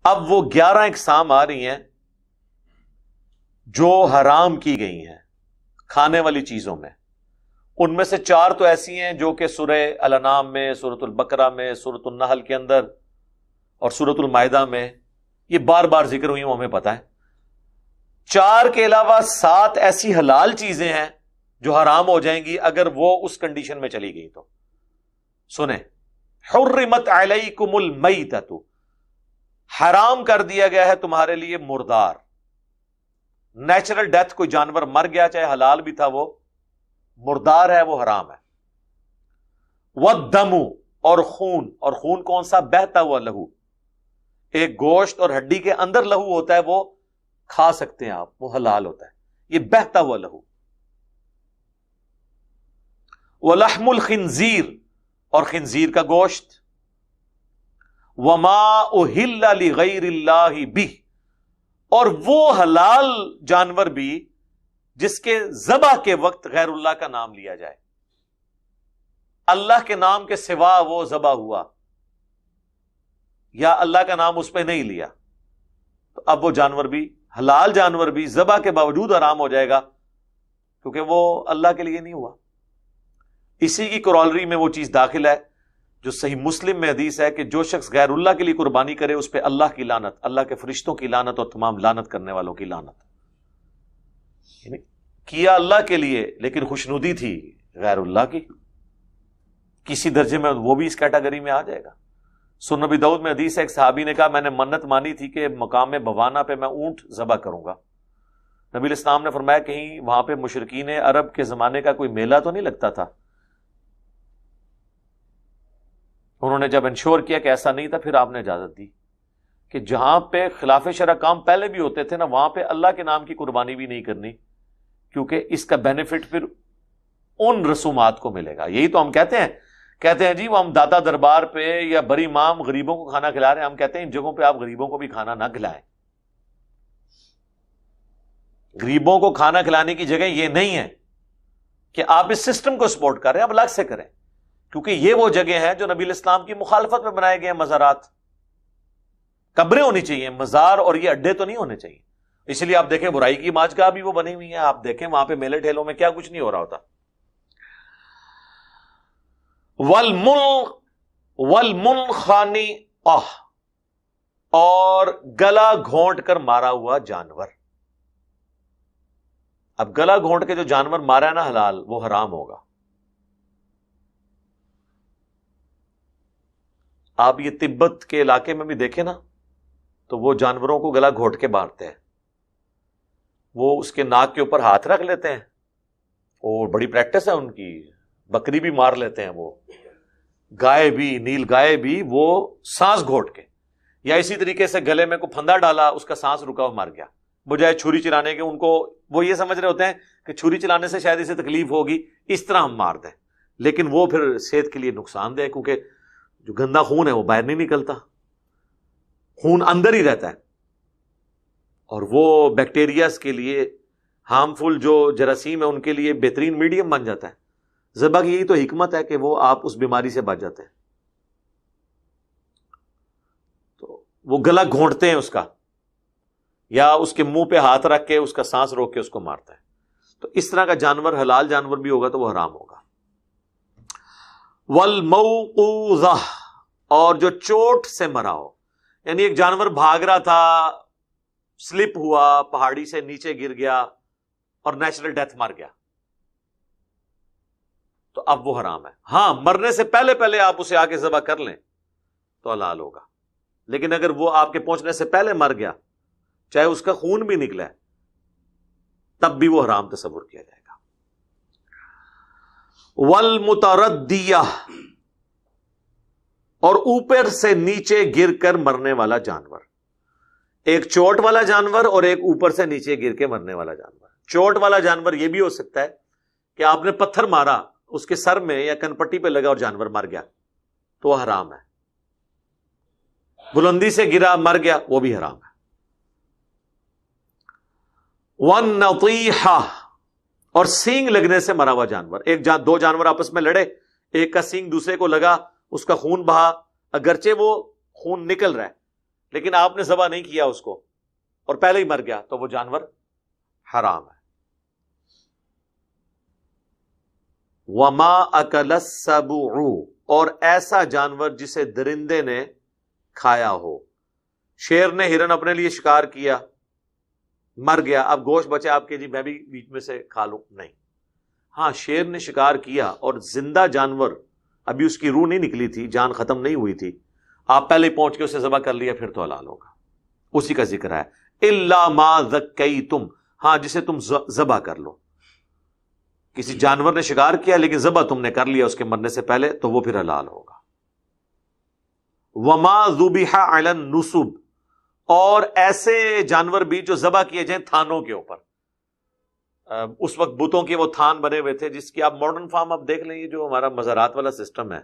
اب وہ 11 اقسام آ رہی ہیں جو حرام کی گئی ہیں کھانے والی چیزوں میں. ان میں سے 4 تو ایسی ہیں جو کہ سورہ الانعام میں، سورۃ البقرہ میں، سورۃ النحل کے اندر اور سورۃ المائدہ میں یہ بار بار ذکر ہوئی، وہ ہمیں پتہ ہے. 4 کے علاوہ 7 ایسی حلال چیزیں ہیں جو حرام ہو جائیں گی اگر وہ اس کنڈیشن میں چلی گئی. تو سنیں، حرمت علیکم المیتۃ، حرام کر دیا گیا ہے تمہارے لیے مردار. نیچرل ڈیتھ، کوئی جانور مر گیا چاہے حلال بھی تھا، وہ مردار ہے، وہ حرام ہے. والدم، اور خون. اور خون کون سا؟ بہتا ہوا لہو. ایک گوشت اور ہڈی کے اندر لہو ہوتا ہے، وہ کھا سکتے ہیں آپ، وہ حلال ہوتا ہے. یہ بہتا ہوا لہو. ولحم الخنزیر، اور خنزیر کا گوشت. وما اہل لغیر اللہ بہ، اور وہ حلال جانور بھی جس کے ذبح کے وقت غیر اللہ کا نام لیا جائے، اللہ کے نام کے سوا وہ ذبح ہوا یا اللہ کا نام اس پہ نہیں لیا، تو اب وہ جانور بھی، حلال جانور بھی ذبح کے باوجود حرام ہو جائے گا کیونکہ وہ اللہ کے لیے نہیں ہوا. اسی کی کورالری میں وہ چیز داخل ہے جو صحیح مسلم میں حدیث ہے کہ جو شخص غیر اللہ کے لیے قربانی کرے اس پہ اللہ کی لعنت، اللہ کے فرشتوں کی لعنت اور تمام لعنت کرنے والوں کی لعنت. یعنی کیا اللہ کے لیے لیکن خوشنودی تھی غیر اللہ کی، کسی درجے میں وہ بھی اس کیٹیگری میں آ جائے گا. سنن نبی داؤد میں حدیث ہے، ایک صحابی نے کہا میں نے منت مانی تھی کہ مقام بوانہ پہ میں اونٹ ذبح کروں گا. نبی الاسلام نے فرمایا کہیں وہاں پہ مشرکین عرب کے زمانے کا کوئی میلہ تو نہیں لگتا تھا؟ انہوں نے جب انشور کیا کہ ایسا نہیں تھا، پھر آپ نے اجازت دی کہ جہاں پہ خلاف شرع کام پہلے بھی ہوتے تھے نا، وہاں پہ اللہ کے نام کی قربانی بھی نہیں کرنی، کیونکہ اس کا بینیفٹ پھر ان رسومات کو ملے گا. یہی تو ہم کہتے ہیں جی وہ ہم داتا دربار پہ یا بڑی امام غریبوں کو کھانا کھلا رہے ہیں. ہم کہتے ہیں ان جگہوں پہ آپ غریبوں کو بھی کھانا نہ کھلائیں. غریبوں کو کھانا کھلانے کی جگہ یہ نہیں ہے کہ آپ اس سسٹم کو سپورٹ کر رہے ہیں، آپ الگ سے کریں، کیونکہ یہ وہ جگہ ہیں جو نبی الاسلام کی مخالفت میں بنائے گئے ہیں. مزارات، قبریں ہونی چاہیے، مزار اور یہ اڈے تو نہیں ہونے چاہیے. اس لیے آپ دیکھیں برائی کی ماجگاہ بھی وہ بنی ہوئی ہیں، آپ دیکھیں وہاں پہ میلے ٹھیلوں میں کیا کچھ نہیں ہو رہا ہوتا. والمنخنقہ، اور گلا گھونٹ کر مارا ہوا جانور. اب گلا گھونٹ کے جو جانور مارا ہے نا حلال، وہ حرام ہوگا. آپ یہ تبت کے علاقے میں بھی دیکھیں نا، تو وہ جانوروں کو گلا گھونٹ کے مارتے ہیں. وہ اس کے ناک کے اوپر ہاتھ رکھ لیتے ہیں، اور بڑی پریکٹس ہے ان کی. بکری بھی مار لیتے ہیں، وہ گائے بھی، نیل گائے بھی، وہ سانس گھونٹ کے، یا اسی طریقے سے گلے میں کو پھندا ڈالا، اس کا سانس رکا، وہ مر گیا. بجائے چھری چلانے کے، ان کو وہ یہ سمجھ رہے ہوتے ہیں کہ چھری چلانے سے شاید اسے تکلیف ہوگی، اس طرح ہم مار دیں. لیکن وہ پھر صحت کے لیے نقصان دہ، کیونکہ جو گندا خون ہے وہ باہر نہیں نکلتا، خون اندر ہی رہتا ہے، اور وہ بیکٹیریاز کے لیے ہارمفل جو جراثیم ہے ان کے لیے بہترین میڈیم بن جاتا ہے. ذبح کی یہی تو حکمت ہے کہ وہ آپ اس بیماری سے بچ جاتے ہیں. تو وہ گلا گھونٹتے ہیں اس کا، یا اس کے منہ پہ ہاتھ رکھ کے اس کا سانس روک کے اس کو مارتا ہے. تو اس طرح کا جانور حلال جانور بھی ہوگا تو وہ حرام ہوگا. والموقوذہ، اور جو چوٹ سے مرا ہو، یعنی ایک جانور بھاگ رہا تھا، سلپ ہوا، پہاڑی سے نیچے گر گیا اور نیچرل ڈیتھ مر گیا، تو اب وہ حرام ہے. ہاں، مرنے سے پہلے آپ اسے آگے ذبح کر لیں تو حلال ہوگا. لیکن اگر وہ آپ کے پہنچنے سے پہلے مر گیا، چاہے اس کا خون بھی نکلا ہے، تب بھی وہ حرام تصور کیا جائے گا. والمتردیہ، اور اوپر سے نیچے گر کر مرنے والا جانور. ایک چوٹ والا جانور اور ایک اوپر سے نیچے گر کے مرنے والا جانور. چوٹ والا جانور یہ بھی ہو سکتا ہے کہ آپ نے پتھر مارا، اس کے سر میں یا کن پٹی پہ لگا اور جانور مر گیا، تو وہ حرام ہے. بلندی سے گرا مر گیا، وہ بھی حرام ہے. والنطیحہ، اور سینگ لگنے سے مرا ہوا جانور. دو جانور آپس میں لڑے، ایک کا سینگ دوسرے کو لگا، اس کا خون بہا، اگرچہ وہ خون نکل رہا ہے لیکن آپ نے ذبح نہیں کیا اس کو اور پہلے ہی مر گیا تو وہ جانور حرام ہے. وما اکل السبع، اور ایسا جانور جسے درندے نے کھایا ہو. شیر نے ہرن اپنے لیے شکار کیا، مر گیا، اب گوشت بچے آپ کے، جی میں بھی بیچ میں سے کھا لوں، نہیں. ہاں شیر نے شکار کیا اور زندہ جانور، ابھی اس کی روح نہیں نکلی تھی، جان ختم نہیں ہوئی تھی، آپ پہلے ہی پہنچ کے اسے ذبح کر لیا، پھر تو حلال ہوگا. اسی کا ذکر ہے الا ما ذکیتم، ہاں جسے تم ذبح کر لو. کسی جانور نے شکار کیا لیکن ذبح تم نے کر لیا اس کے مرنے سے پہلے تو وہ پھر حلال ہوگا. وما ذبح علی النصب، اور ایسے جانور بھی جو ذبح کیے جائیں تھانوں کے اوپر. اس وقت بتوں کے وہ تھان بنے ہوئے تھے جس کی آپ ماڈرن فارم آپ دیکھ لیں، یہ جو ہمارا مزارات والا سسٹم ہے،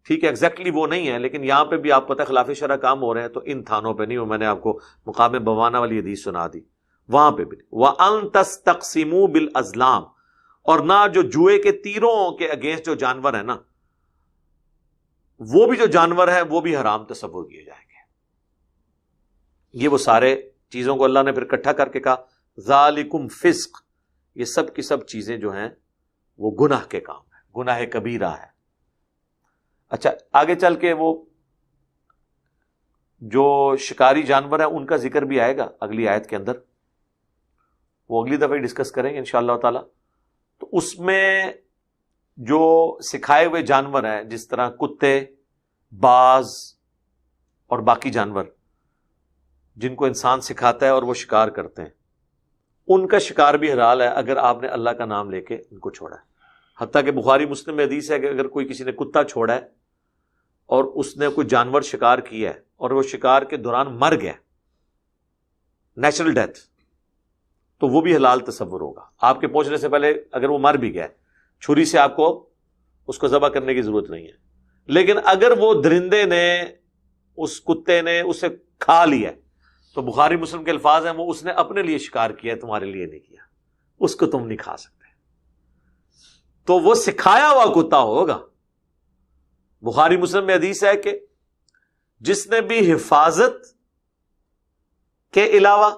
ٹھیک ہے ایگزیکٹلی وہ نہیں ہے، لیکن یہاں پہ بھی آپ پتہ خلاف شرع کام ہو رہے ہیں تو ان تھانوں پہ نہیں. میں نے آپ کو مقام بوانا والی حدیث سنا دی، وہاں پہ بھی. وَأَن تَسْتَقْسِمُوا بِالْأَزْلَامِ، اور نہ جو جوئے کے تیروں کے اگینسٹ جو جانور ہیں نا، وہ بھی جو جانور ہیں وہ بھی حرام تصور کیے جائیں گے. یہ وہ سارے چیزوں کو اللہ نے پھر اکٹھا کر کے کہا ذالکم فسق، یہ سب کی سب چیزیں جو ہیں وہ گناہ کے کام ہیں، گناہ کبیرہ ہے. اچھا آگے چل کے وہ جو شکاری جانور ہیں ان کا ذکر بھی آئے گا اگلی آیت کے اندر، وہ اگلی دفعہ ڈسکس کریں گے انشاءاللہ تعالی. تو اس میں جو سکھائے ہوئے جانور ہیں جس طرح کتے، باز اور باقی جانور جن کو انسان سکھاتا ہے اور وہ شکار کرتے ہیں، ان کا شکار بھی حلال ہے اگر آپ نے اللہ کا نام لے کے ان کو چھوڑا ہے. حتیٰ کہ بخاری مسلم میں حدیث ہے کہ اگر کوئی کسی نے کتا چھوڑا ہے اور اس نے کوئی جانور شکار کیا ہے اور وہ شکار کے دوران مر گیا، نیچرل ڈیتھ، تو وہ بھی حلال تصور ہوگا. آپ کے پہنچنے سے پہلے اگر وہ مر بھی گیا، چھری سے آپ کو اس کو ذبح کرنے کی ضرورت نہیں ہے. لیکن اگر وہ درندے نے، اس کتے نے اسے کھا لیا تو بخاری مسلم کے الفاظ ہیں وہ اس نے اپنے لیے شکار کیا ہے، تمہارے لیے نہیں کیا، اس کو تم نہیں کھا سکتے. تو وہ سکھایا ہوا کتا ہوگا. بخاری مسلم میں حدیث ہے کہ جس نے بھی حفاظت کے علاوہ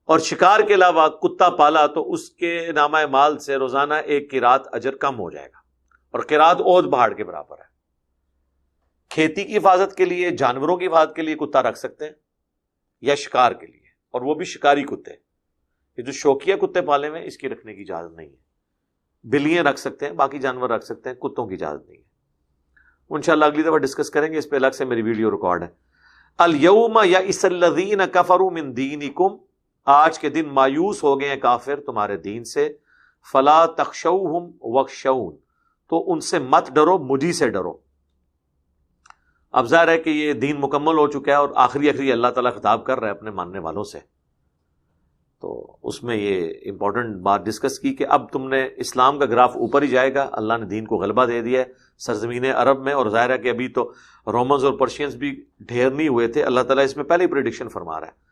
اور شکار کے علاوہ کتا پالا تو اس کے نامہ مال سے روزانہ ایک قرات اجر کم ہو جائے گا، اور قرات عود پہاڑ کے برابر ہے. کھیتی کی حفاظت کے لیے، جانوروں کی حفاظت کے لیے کتا رکھ سکتے ہیں یا شکار کے لیے، اور وہ بھی شکاری کتے. یہ جو شوقیہ کتے پالے ہوئے اس کی رکھنے کی اجازت نہیں ہے. بلیاں رکھ سکتے ہیں، باقی جانور رکھ سکتے ہیں، کتوں کی اجازت نہیں ہے. انشاءاللہ اگلی دفعہ ڈسکس کریں گے، اس پہ الگ سے میری ویڈیو ریکارڈ ہے. الیوم یئس الذین کفروا من دینکم، آج کے دن مایوس ہو گئے ہیں کافر تمہارے دین سے. فلا تخشوہم واخشون، تو ان سے مت ڈرو، مجھی سے ڈرو. اب ظاہر ہے کہ یہ دین مکمل ہو چکا ہے اور آخری اللہ تعالیٰ خطاب کر رہا ہے اپنے ماننے والوں سے، تو اس میں یہ امپورٹنٹ بات ڈسکس کی کہ اب تم نے اسلام کا گراف اوپر ہی جائے گا. اللہ نے دین کو غلبہ دے دیا ہے سرزمین عرب میں، اور ظاہر ہے کہ ابھی تو رومنز اور پرشینز بھی ڈھیر نہیں ہوئے تھے. اللہ تعالیٰ اس میں پہلے ہی پریڈکشن فرما رہا ہے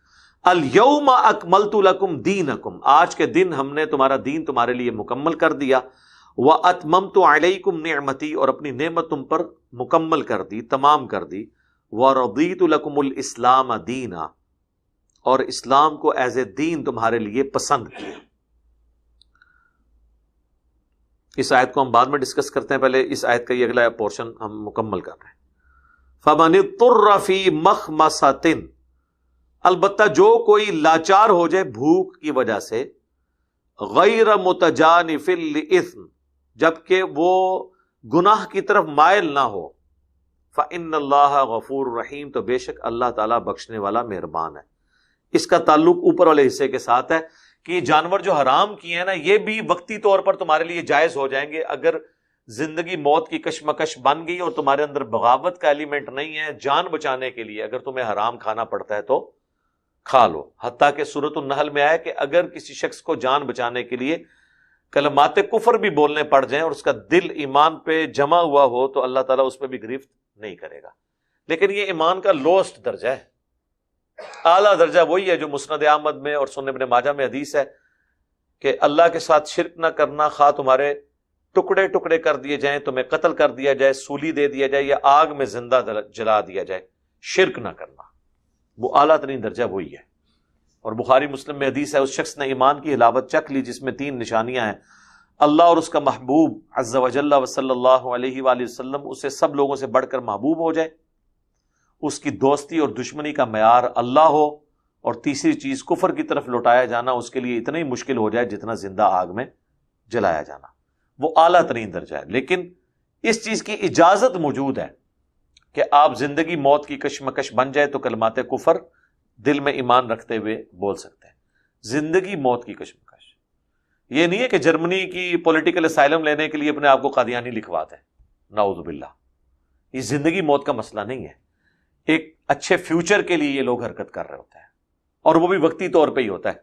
الیوم اکملت لکم دینکم، آج کے دن ہم نے تمہارا دین تمہارے لیے مکمل کر دیا. واتممت علیکم نعمتی، اور اپنی نعمت تم پر مکمل کر دی، تمام کر دی. ورضیت لکم الاسلام دینا، اور اسلام کو ایز اے دین تمہارے لیے پسند کیا. اس آیت کو ہم بعد میں ڈسکس کرتے ہیں، پہلے اس آیت کا یہ اگلا پورشن ہم مکمل کر رہے ہیں. فَمَنِ اضْطُرَّ فِي مَخْمَصَةٍ، البتہ جو کوئی لاچار ہو جائے بھوک کی وجہ سے، غیر متجانف لِإِثْمٍ، جبکہ وہ گناہ کی طرف مائل نہ ہو، فَإِنَّ اللَّهَ غَفُورٌ رَحِيمٌ، تو بے شک اللہ تعالیٰ بخشنے والا مہربان ہے. اس کا تعلق اوپر والے حصے کے ساتھ ہے کہ یہ جانور جو حرام کیے ہیں نا، یہ بھی وقتی طور پر تمہارے لیے جائز ہو جائیں گے اگر زندگی موت کی کشمکش بن گئی اور تمہارے اندر بغاوت کا ایلیمنٹ نہیں ہے. جان بچانے کے لیے اگر تمہیں حرام کھانا پڑتا ہے تو کھا لو. حتیٰ کہ سورۃ النحل میں آیا کہ اگر کسی شخص کو جان بچانے کے لیے کلمات کفر بھی بولنے پڑ جائیں اور اس کا دل ایمان پہ جمع ہوا ہو تو اللہ تعالیٰ اس پہ بھی گرفت نہیں کرے گا. لیکن یہ ایمان کا لوسٹ درجہ ہے. اعلیٰ درجہ وہی ہے جو مسند احمد میں اور سنن ابن ماجہ میں حدیث ہے کہ اللہ کے ساتھ شرک نہ کرنا، خواہ تمہارے ٹکڑے ٹکڑے کر دیے جائیں، تمہیں قتل کر دیا جائے، سولی دے دیا جائے یا آگ میں زندہ جلا دیا جائے، شرک نہ کرنا. وہ اعلیٰ ترین درجہ وہی ہے. اور بخاری مسلم میں حدیث ہے اس شخص نے ایمان کی حلاوت چکھ لی جس میں 3 نشانیاں ہیں. اللہ اور اس کا محبوب عز و جل و صلی اللہ علیہ وآلہ وسلم اسے سب لوگوں سے بڑھ کر محبوب ہو جائے, اس کی دوستی اور دشمنی کا معیار اللہ ہو, اور تیسری چیز کفر کی طرف لوٹایا جانا اس کے لیے اتنا ہی مشکل ہو جائے جتنا زندہ آگ میں جلایا جانا. وہ اعلیٰ ترین درجہ ہے. لیکن اس چیز کی اجازت موجود ہے کہ آپ زندگی موت کی کشمکش بن جائے تو کلمات کفر دل میں ایمان رکھتے ہوئے بول سکتے ہیں. زندگی موت کی کشمکش یہ نہیں ہے کہ جرمنی کی پولیٹیکل اسائلم لینے کے لیے اپنے آپ کو قادیانی لکھواتے ہیں, نعوذ باللہ. یہ زندگی موت کا مسئلہ نہیں ہے. ایک اچھے فیوچر کے لیے یہ لوگ حرکت کر رہے ہوتے ہیں, اور وہ بھی وقتی طور پہ ہی ہوتا ہے.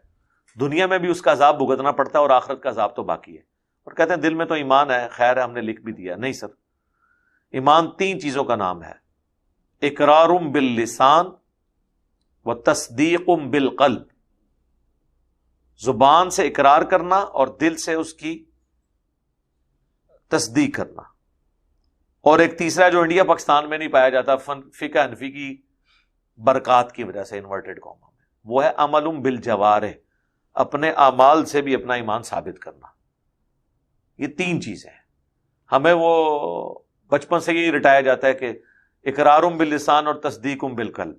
دنیا میں بھی اس کا عذاب بھگتنا پڑتا ہے اور آخرت کا عذاب تو باقی ہے. اور کہتے ہیں دل میں تو ایمان ہے, خیر ہے ہم نے لکھ بھی دیا. نہیں سر, ایمان 3 چیزوں کا نام ہے. اقرار باللسان و تصدیق بالقلب. زبان سے اقرار کرنا اور دل سے اس کی تصدیق کرنا. اور ایک تیسرا جو انڈیا پاکستان میں نہیں پایا جاتا فقہ حنفی کی برکات کی وجہ سے انورٹڈ کاما میں, وہ ہے عمل بالجوارح, اپنے اعمال سے بھی اپنا ایمان ثابت کرنا. یہ 3 چیزیں ہیں. ہمیں وہ بچپن سے یہی رٹایا جاتا ہے کہ اقرار باللسان اور تصدیق بالقلب,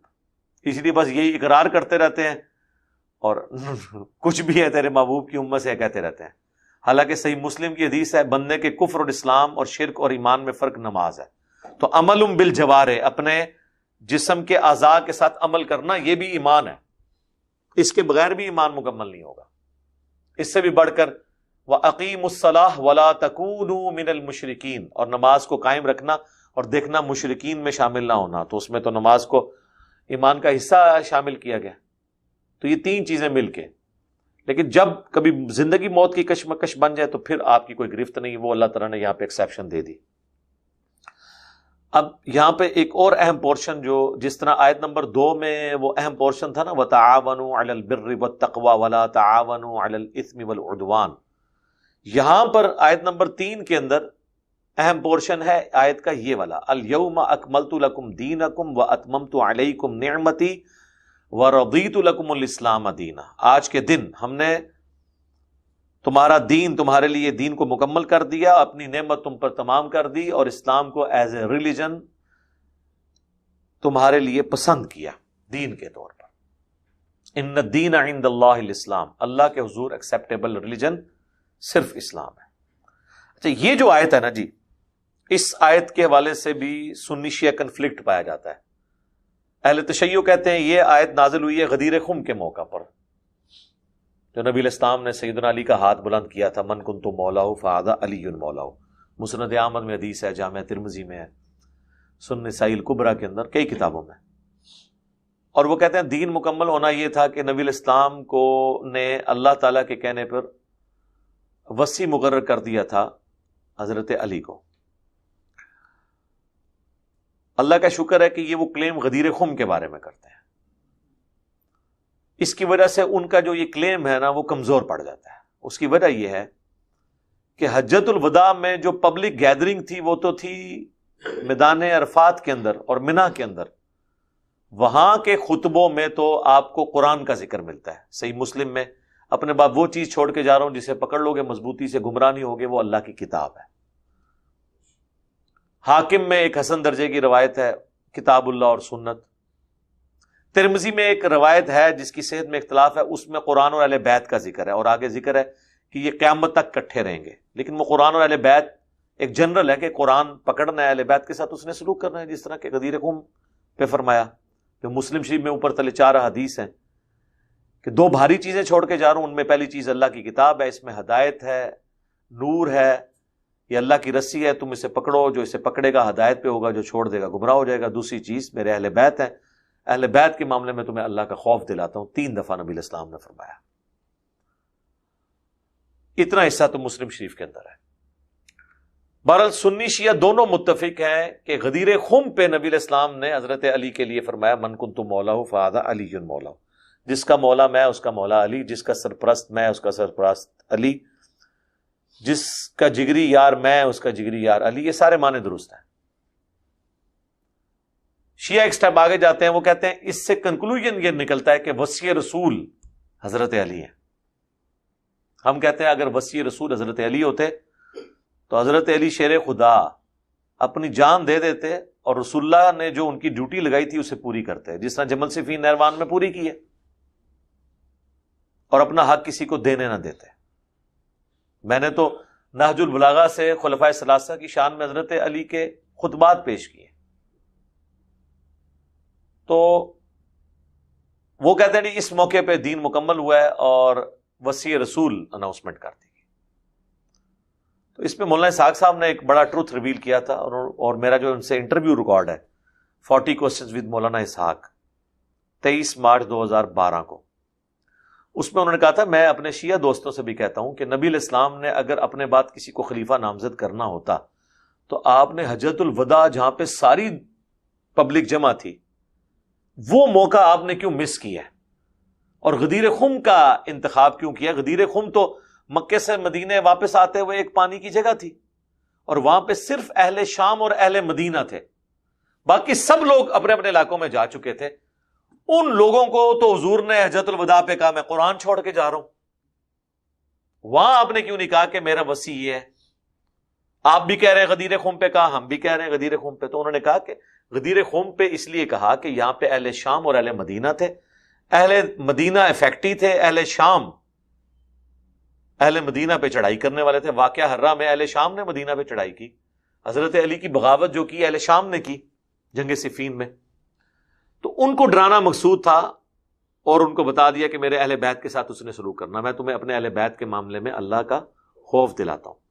اس لیے بس یہی اقرار کرتے رہتے ہیں اور کچھ بھی ہے تیرے محبوب کی امت سے کہتے رہتے ہیں. حالانکہ صحیح مسلم کی حدیث ہے بندے کے کفر اور اسلام اور شرک اور ایمان میں فرق نماز ہے. تو عمل بالجوارح, اپنے جسم کے اعضاء کے ساتھ عمل کرنا, یہ بھی ایمان ہے. اس کے بغیر بھی ایمان مکمل نہیں ہوگا. اس سے بھی بڑھ کر وَأَقِيمُوا الصَّلَاةَ وَلَا تَكُونُوا مِنَ الْمُشْرِكِينَ, اور نماز کو قائم رکھنا اور دیکھنا مشرکین میں شامل نہ ہونا. تو اس میں تو نماز کو ایمان کا حصہ شامل کیا گیا. تو یہ 3 چیزیں مل کے, لیکن جب کبھی زندگی موت کی کشمکش بن جائے تو پھر آپ کی کوئی گرفت نہیں. وہ اللہ تعالیٰ نے یہاں پہ ایکسیپشن دے دی. اب یہاں پہ ایک اور اہم پورشن جو جس طرح آیت نمبر 2 میں وہ اہم پورشن تھا نا, وَتَعَاوَنُوا عَلَى الْبِرِّ وَالتَّقْوَى وَلَا تَعَاوَنُوا عَلَى الْإِثْمِ وَالْعُدْوَانِ. یہاں پر آیت نمبر 3 کے اندر اہم پورشن ہے آیت کا یہ والا, الْيَوْمَ أَكْمَلْتُ لَكُمْ دِينَكُمْ وَأَتْمَمْتُ عَلَيْكُمْ نِعْمَتِي وَرَضِيتُ لَكُمُ الْإِسْلَامَ دِينًا. آج کے دن ہم نے تمہارا دین, تمہارے لیے دین کو مکمل کر دیا, اپنی نعمت تم پر تمام کر دی, اور اسلام کو ایز اے ریلیجن تمہارے لیے پسند کیا دین کے طور پر. ان الدین عند اللہ الاسلام, اللہ کے حضور ایکسیپٹیبل ریلیجن صرف اسلام ہے. اچھا, یہ جو آیت ہے نا جی, اس آیت کے حوالے سے بھی سنی شیعہ کنفلکٹ پایا جاتا ہے. اہل تشیع کہتے ہیں یہ آیت نازل ہوئی ہے غدیر خم کے موقع پر, جو نبی علیہ السلام نے سیدنا علی کا ہاتھ بلند کیا تھا, من کنت مولاہ فہذا علی مولاہ. مسند احمد میں حدیث ہے, جامع ترمذی میں ہے, سنن نسائی الکبریٰ کے اندر, کئی کتابوں میں. اور وہ کہتے ہیں دین مکمل ہونا یہ تھا کہ نبی علیہ السلام کو نے اللہ تعالیٰ کے کہنے پر وصی مقرر کر دیا تھا حضرت علی کو. اللہ کا شکر ہے کہ یہ وہ کلیم غدیر خم کے بارے میں کرتے ہیں. اس کی وجہ سے ان کا جو یہ کلیم ہے نا وہ کمزور پڑ جاتا ہے. اس کی وجہ یہ ہے کہ حجۃ الوداع میں جو پبلک گیدرنگ تھی وہ تو تھی میدان عرفات کے اندر اور منی کے اندر. وہاں کے خطبوں میں تو آپ کو قرآن کا ذکر ملتا ہے. صحیح مسلم میں اپنے باپ وہ چیز چھوڑ کے جا رہا ہوں جسے پکڑ لو گے مضبوطی سے گمراہ نہیں ہوگے, وہ اللہ کی کتاب ہے. حاکم میں ایک حسن درجے کی روایت ہے, کتاب اللہ اور سنت. ترمذی میں ایک روایت ہے جس کی صحت میں اختلاف ہے, اس میں قرآن اور اہل بیت کا ذکر ہے, اور آگے ذکر ہے کہ یہ قیامت تک کٹھے رہیں گے. لیکن وہ قرآن اور اہل بیت ایک جنرل ہے کہ قرآن پکڑنا ہے, اہل بیت کے ساتھ اس نے سلوک کرنا ہے, جس طرح کہ غدیر خم پہ فرمایا, جو مسلم شریف میں اوپر تلے 4 حدیث ہیں کہ 2 بھاری چیزیں چھوڑ کے جا رہا ہوں. ان میں پہلی چیز اللہ کی کتاب ہے, اس میں ہدایت ہے, نور ہے, یہ اللہ کی رسی ہے, تم اسے پکڑو, جو اسے پکڑے گا ہدایت پہ ہوگا, جو چھوڑ دے گا گمراہ ہو جائے گا. دوسری چیز میرے اہل بیت ہیں, اہل بیت کے معاملے میں تمہیں اللہ کا خوف دلاتا ہوں. 3 دفعہ نبی علیہ السلام نے فرمایا. اتنا حصہ تو مسلم شریف کے اندر ہے. بہرحال سنی شیعہ دونوں متفق ہیں کہ غدیر خم پہ نبی علیہ السلام نے حضرت علی کے لیے فرمایا, من کنت مولاہ فہذا علی مولاہ. جس کا مولا میں اس کا مولا علی, جس کا سرپرست میں اس کا سرپرست علی, جس کا جگری یار میں اس کا جگری یار علی. یہ سارے معنی درست ہیں. شیعہ ایک سٹیپ آگے جاتے ہیں، وہ کہتے ہیں اس سے کنکلوژن یہ نکلتا ہے کہ وصی رسول حضرت علی ہیں۔ ہم کہتے ہیں اگر وصی رسول حضرت علی ہوتے تو حضرت علی شیر خدا اپنی جان دے دیتے اور رسول اللہ نے جو ان کی ڈیوٹی لگائی تھی اسے پوری کرتے، جس طرح جمل صفین نہروان میں پوری کی ہے، اور اپنا حق کسی کو دینے نہ دیتے۔ میں نے تو نہج البلاغہ سے خلفائے ثلاثہ کی شان میں حضرت علی کے خطبات پیش کیے، تو وہ کہتے ہیں اس موقع پہ دین مکمل ہوا ہے اور وصی رسول اناؤنسمنٹ کر دی گئی۔ تو اس پہ مولانا اسحاق صاحب نے ایک بڑا ٹروتھ ریویل کیا تھا، اور میرا جو ان سے انٹرویو ریکارڈ ہے 40 کوسچنز ود مولانا اسحاق 23 مارچ 2012 کو، اس میں انہوں نے کہا تھا میں اپنے شیعہ دوستوں سے بھی کہتا ہوں کہ نبی علیہ السلام نے اگر اپنے بعد کسی کو خلیفہ نامزد کرنا ہوتا تو آپ نے حجۃ الوداع جہاں پہ ساری پبلک جمع تھی وہ موقع آپ نے کیوں مس کیا ہے، اور غدیر خم کا انتخاب کیوں کیا؟ غدیر خم تو مکے سے مدینے واپس آتے ہوئے ایک پانی کی جگہ تھی، اور وہاں پہ صرف اہل شام اور اہل مدینہ تھے، باقی سب لوگ اپنے اپنے علاقوں میں جا چکے تھے۔ ان لوگوں کو تو حضور نے حجۃ الوداع پہ کہا میں قرآن چھوڑ کے جا رہا ہوں، وہاں آپ نے کیوں نہیں کہا کہ میرا وصی یہ ہے؟ آپ بھی کہہ رہے ہیں غدیر خم پہ کہا، ہم بھی کہہ رہے ہیں غدیر خم پہ، تو انہوں نے کہا کہ غدیر خم پہ اس لیے کہا کہ یہاں پہ اہل شام اور اہل مدینہ تھے، اہل مدینہ افیکٹی تھے، اہل شام اہل مدینہ پہ چڑھائی کرنے والے تھے۔ واقعہ حرہ میں اہل شام نے مدینہ پہ چڑھائی کی، حضرت علی کی بغاوت جو کی اہل شام نے کی جنگ صفین میں، تو ان کو ڈرانا مقصود تھا، اور ان کو بتا دیا کہ میرے اہل بیت کے ساتھ اس نے سلوک کرنا، میں تمہیں اپنے اہل بیت کے معاملے میں اللہ کا خوف دلاتا ہوں۔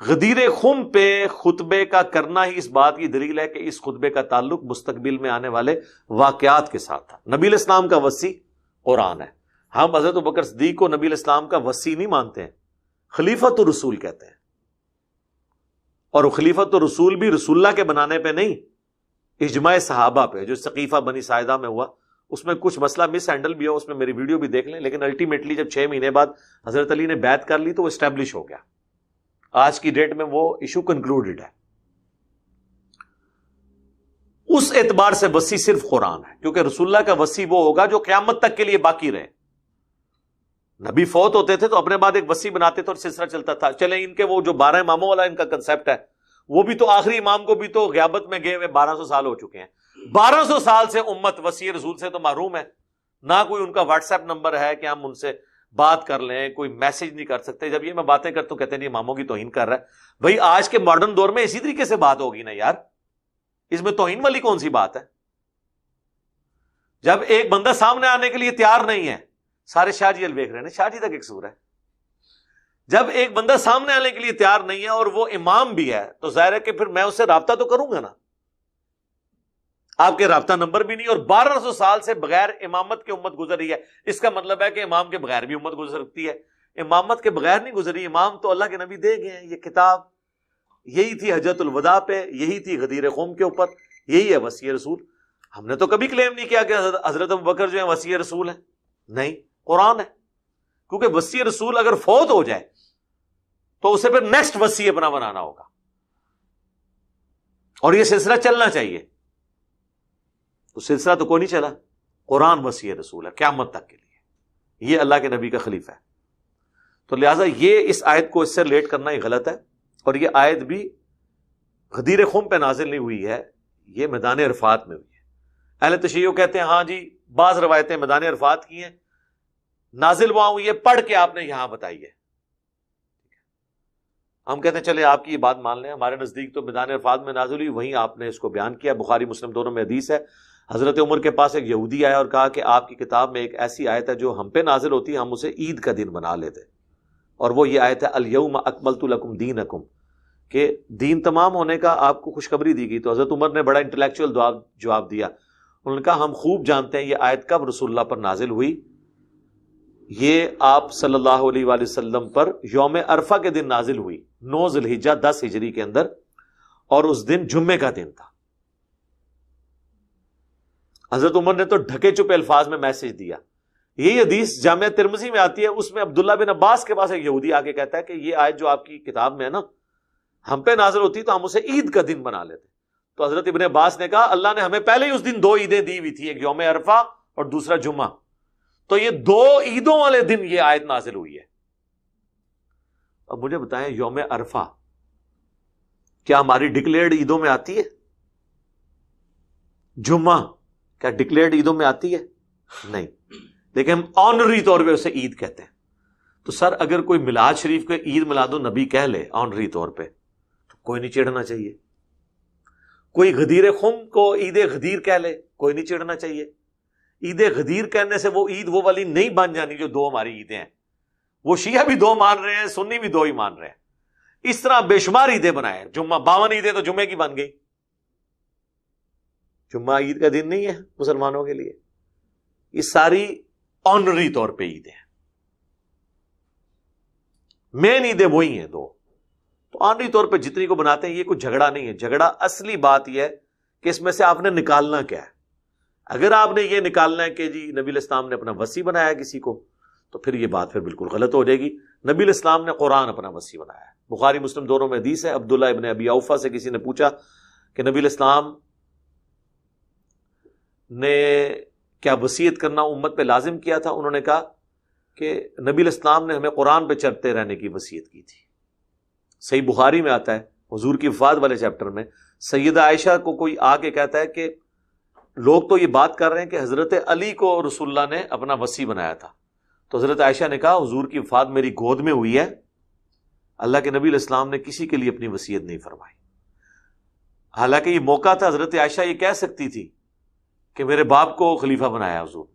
غدیر خم پہ خطبے کا کرنا ہی اس بات کی دلیل ہے کہ اس خطبے کا تعلق مستقبل میں آنے والے واقعات کے ساتھ تھا۔ نبی علیہ السلام کا وصی قرآن ہے، ہم حضرت ابوبکر صدیق کو نبی علیہ السلام کا وصی نہیں مانتے ہیں، خلیفۃ الرسول کہتے ہیں، اور خلیفۃ الرسول بھی رسول اللہ کے بنانے پہ نہیں، اجماع صحابہ پہ، جو سقیفہ بنی ساعدہ میں ہوا، اس میں کچھ مسئلہ مس ہینڈل بھی ہو، اس میں میری ویڈیو بھی دیکھ لیں، لیکن الٹیمیٹلی جب 6 مہینے بعد حضرت علی نے بیعت کر لی تو وہ اسٹیبلش ہو گیا، آج کی ڈیٹ میں وہ ایشو کنکلوڈڈ ہے۔ اس اعتبار سے وصی صرف قرآن ہے، کیونکہ رسول اللہ کا وصی وہ ہوگا جو قیامت تک کے لیے باقی رہے۔ نبی فوت ہوتے تھے تو اپنے بعد ایک وصی بناتے تھے اور سلسلہ چلتا تھا۔ چلیں ان کے وہ جو 12 اماموں والا ان کا کنسپٹ ہے، وہ بھی تو آخری امام کو بھی تو غیابت میں گئے ہوئے 1200 سال ہو چکے ہیں، 1200 سال سے امت وصی رسول سے تو محروم ہے، نہ کوئی ان کا واٹس ایپ نمبر ہے کہ ہم ان سے بات کر لیں، کوئی میسج نہیں کر سکتے۔ جب یہ میں باتیں کرتا ہوں کہتے ہیں اماموں کی توہین کر رہا ہے، بھائی آج کے ماڈرن دور میں اسی طریقے سے بات ہوگی نا یار، اس میں توہین والی کون سی بات ہے؟ جب ایک بندہ سامنے آنے کے لیے تیار نہیں ہے، سارے شاہ جی دیکھ رہے ہیں، شاہ جی تک ایک سور ہے، جب ایک بندہ سامنے آنے کے لیے تیار نہیں ہے اور وہ امام بھی ہے تو ظاہر ہے کہ پھر میں اس سے رابطہ تو کروں گا نا۔ آپ کے رابطہ نمبر بھی نہیں، اور 1200 سال سے بغیر امامت کے امت گزر رہی ہے، اس کا مطلب ہے کہ امام کے بغیر بھی امت گزر سکتی ہے، امامت کے بغیر نہیں گزری، امام تو اللہ کے نبی دے گئے ہیں۔ یہ کتاب یہی تھی حجۃ الوداع پہ، یہی تھی غدیر قوم کے اوپر، یہی ہے وصی رسول۔ ہم نے تو کبھی کلیم نہیں کیا کہ حضرت ابوبکر جو ہے وصی رسول ہے، نہیں، قرآن ہے، کیونکہ وصی رسول اگر فوت ہو جائے تو اسے پھر نیکسٹ وصی اپنا بنانا ہوگا، اور یہ سلسلہ چلنا چاہیے، تو سلسلہ تو کوئی نہیں چلا، قرآن وصی رسول ہے قیامت تک کے لیے، یہ اللہ کے نبی کا خلیفہ ہے۔ تو لہٰذا یہ اس آیت کو اس سے ریلیٹ کرنا ہی غلط ہے، اور یہ آیت بھی غدیر خم پہ نازل نہیں ہوئی ہے، یہ میدان عرفات میں ہوئی ہے۔ اہل تشیع کہتے ہیں ہاں جی بعض روایتیں میدان عرفات کی ہیں، نازل وہاں ہوئی ہے، پڑھ کے آپ نے یہاں بتائی ہے۔ ہم کہتے ہیں چلے آپ کی یہ بات مان لیں، ہمارے نزدیک تو میدان عرفات میں نازل ہوئی، وہیں آپ نے اس کو بیان کیا، بخاری مسلم دونوں میں حدیث ہے۔ حضرت عمر کے پاس ایک یہودی آیا اور کہا کہ آپ کی کتاب میں ایک ایسی آیت ہے جو ہم پہ نازل ہوتی ہے، ہم اسے عید کا دن بنا لیتے، اور وہ یہ آیت ہے الیوم اکملت لکم دینکم، کہ دین تمام ہونے کا آپ کو خوشخبری دی گئی۔ تو حضرت عمر نے بڑا انٹلیکچوئل جواب دیا، انہوں نے کہا ہم خوب جانتے ہیں یہ آیت کب رسول اللہ پر نازل ہوئی، یہ آپ صلی اللہ علیہ وآلہ وسلم پر یوم عرفہ کے دن نازل ہوئی، 9 ذی الحجہ 10 ہجری کے اندر، اور اس دن جمعے کا دن تھا۔ حضرت عمر نے تو ڈھکے چپے الفاظ میں میسج دیا۔ یہی حدیث جامعہ ترمذی میں آتی ہے، اس میں عبداللہ بن عباس کے پاس ایک یہودی آ کے کہتا ہے کہ یہ آیت جو آپ کی کتاب میں ہے نا، ہم پہ نازل ہوتی تو ہم اسے عید کا دن بنا لیتے۔ تو حضرت ابن عباس نے کہا اللہ نے ہمیں پہلے ہی اس دن 2 عیدیں دی ہوئی تھی، ایک یوم عرفہ اور دوسرا جمعہ، تو یہ 2 عیدوں والے دن یہ آیت نازل ہوئی ہے۔ اب مجھے بتائیں یوم عرفہ کیا ہماری ڈکلیئرڈ عیدوں میں آتی ہے؟ جمعہ کیا ڈکلیئرڈ عیدوں میں آتی ہے؟ نہیں، لیکن ہم آنری طور پہ اسے عید کہتے ہیں۔ تو سر اگر کوئی میلاد شریف کو عید میلاد النبی کہہ لے آنری طور پہ تو کوئی نہیں چڑھنا چاہیے۔ کوئی غدیر خم کو عید غدیر کہہ لے، کوئی نہیں چڑھنا چاہیے۔ عید غدیر کہنے سے وہ عید وہ والی نہیں بن جانی جو 2 ہماری عیدیں ہیں۔ وہ شیعہ بھی 2 مان رہے ہیں، سنی بھی 2 ہی مان رہے ہیں۔ اس طرح بے شمار عیدیں بنائے، جمعہ 52 عیدیں تو جمعے کی بن گئی۔ جمعہ عید کا دن نہیں ہے مسلمانوں کے لیے، یہ ساری آنری طور پہ عیدیں ہیں، مین عیدیں وہی ہیں 2۔ تو آنری طور پہ جتنی کو بناتے ہیں یہ کوئی جھگڑا نہیں ہے۔ جھگڑا اصلی بات یہ ہے کہ اس میں سے آپ نے نکالنا کیا ہے۔ اگر آپ نے یہ نکالنا ہے کہ جی نبی الاسلام نے اپنا وصی بنایا کسی کو، تو پھر یہ بات پھر بالکل غلط ہو جائے گی۔ نبی الاسلام نے قرآن اپنا وصی بنایا ہے، بخاری مسلم دونوں میں حدیث ہے۔ عبداللہ ابن ابی اوفا سے کسی نے پوچھا کہ نبی الاسلام نے کیا وصیت کرنا امت پہ لازم کیا تھا؟ انہوں نے کہا کہ نبی الاسلام نے ہمیں قرآن پہ چڑھتے رہنے کی وصیت کی تھی۔ صحیح بخاری میں آتا ہے حضور کی وفات والے چیپٹر میں، سیدہ عائشہ کو کوئی آ کے کہتا ہے کہ لوگ تو یہ بات کر رہے ہیں کہ حضرت علی کو رسول اللہ نے اپنا وصی بنایا تھا۔ تو حضرت عائشہ نے کہا حضور کی وفات میری گود میں ہوئی ہے، اللہ کے نبی علیہ السلام نے کسی کے لیے اپنی وصیت نہیں فرمائی۔ حالانکہ یہ موقع تھا، حضرت عائشہ یہ کہہ سکتی تھی کہ میرے باپ کو خلیفہ بنایا حضور،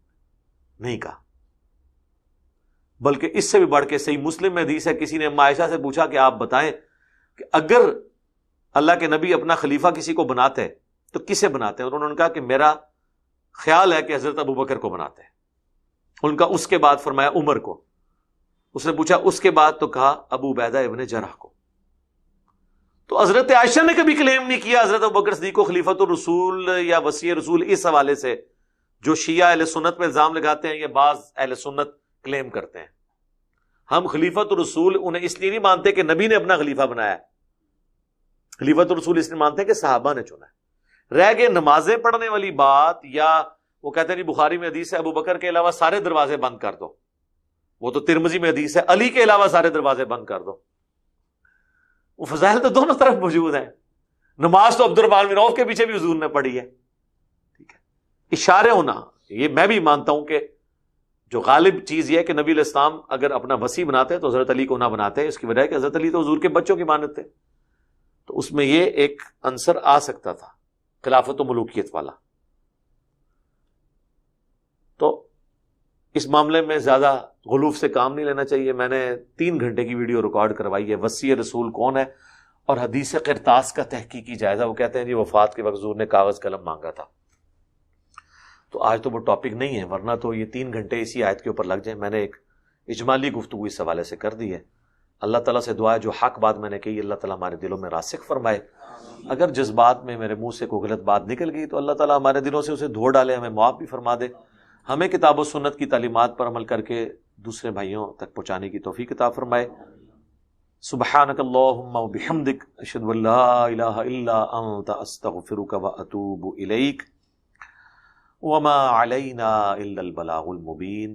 نہیں کہا۔ بلکہ اس سے بھی بڑھ کے صحیح مسلم میں حدیث ہے، کسی نے اما عائشہ سے پوچھا کہ آپ بتائیں کہ اگر اللہ کے نبی اپنا خلیفہ کسی کو بناتے تو کسے بناتے ہیں؟ اور انہوں نے کہا کہ میرا خیال ہے کہ حضرت ابو بکر کو بناتے ہیں۔ ان کا اس کے بعد فرمایا عمر کو۔ اس نے پوچھا اس کے بعد، تو کہا ابو عبیدہ ابن جرح کو۔ تو حضرت عائشہ نے کبھی کلیم نہیں کیا حضرت ابوبکر صدیق کو خلیفۃ الرسول یا وصی رسول، اس حوالے سے جو شیعہ اہل سنت پہ الزام لگاتے ہیں یا بعض اہل سنت کلیم کرتے ہیں۔ ہم خلیفۃ الرسول انہیں اس لیے نہیں مانتے کہ نبی نے اپنا خلیفہ بنایا، خلیفۃ الرسول اس لیے مانتے ہیں کہ صحابہ نے چنا ہے۔ رہ گئے نمازیں پڑھنے والی بات، یا وہ کہتے ہیں جی بخاری میں حدیث ہے ابو بکر کے علاوہ سارے دروازے بند کر دو، وہ تو ترمذی میں حدیث ہے علی کے علاوہ سارے دروازے بند کر دو۔ وہ فضائل تو دونوں طرف موجود ہیں۔ نماز تو عبد الرحمن بن عوف کے پیچھے بھی حضور نے پڑھی ہے، ٹھیک ہے۔ اشارے ہونا، یہ میں بھی مانتا ہوں کہ جو غالب چیز یہ ہے کہ نبی علیہ السلام اگر اپنا وصی بناتے ہیں تو حضرت علی کو نہ بناتے ہیں، اس کی وجہ ہے کہ حضرت علی تو حضور کے بچوں کی مانت تھے، تو اس میں یہ ایک عنصر آ سکتا تھا خلافت و ملوکیت والا۔ تو اس معاملے میں زیادہ غلوف سے کام نہیں لینا چاہیے۔ میں نے 3 گھنٹے کی ویڈیو ریکارڈ کروائی ہے، وصی رسول کون ہے اور حدیث قرطاس کا تحقیقی جائزہ۔ وہ کہتے ہیں جی وفات کے وقت حضور نے کاغذ قلم مانگا تھا۔ تو آج تو وہ ٹاپک نہیں ہے، ورنہ تو یہ 3 گھنٹے اسی آیت کے اوپر لگ جائیں۔ میں نے ایک اجمالی گفتگو اس حوالے سے کر دی ہے۔ اللہ تعالیٰ سے دعا ہے جو حق بات میں نے کہی اللہ تعالیٰ ہمارے دلوں میں راسخ فرمائے۔ اگر جذبات میں میرے منہ سے کوئی غلط بات نکل گئی تو اللہ تعالیٰ ہمارے دلوں سے اسے دھو ڈالے، ہمیں معاف بھی فرما دے، ہمیں کتاب و سنت کی تعلیمات پر عمل کر کے دوسرے بھائیوں تک پہنچانے کی توفیق عطا فرمائے۔ سبحانک اللہم و بحمدک، اشہد ان لا الہ الا انت، استغفرک و اتوب الیک، وما علینا الا البلاغ المبین۔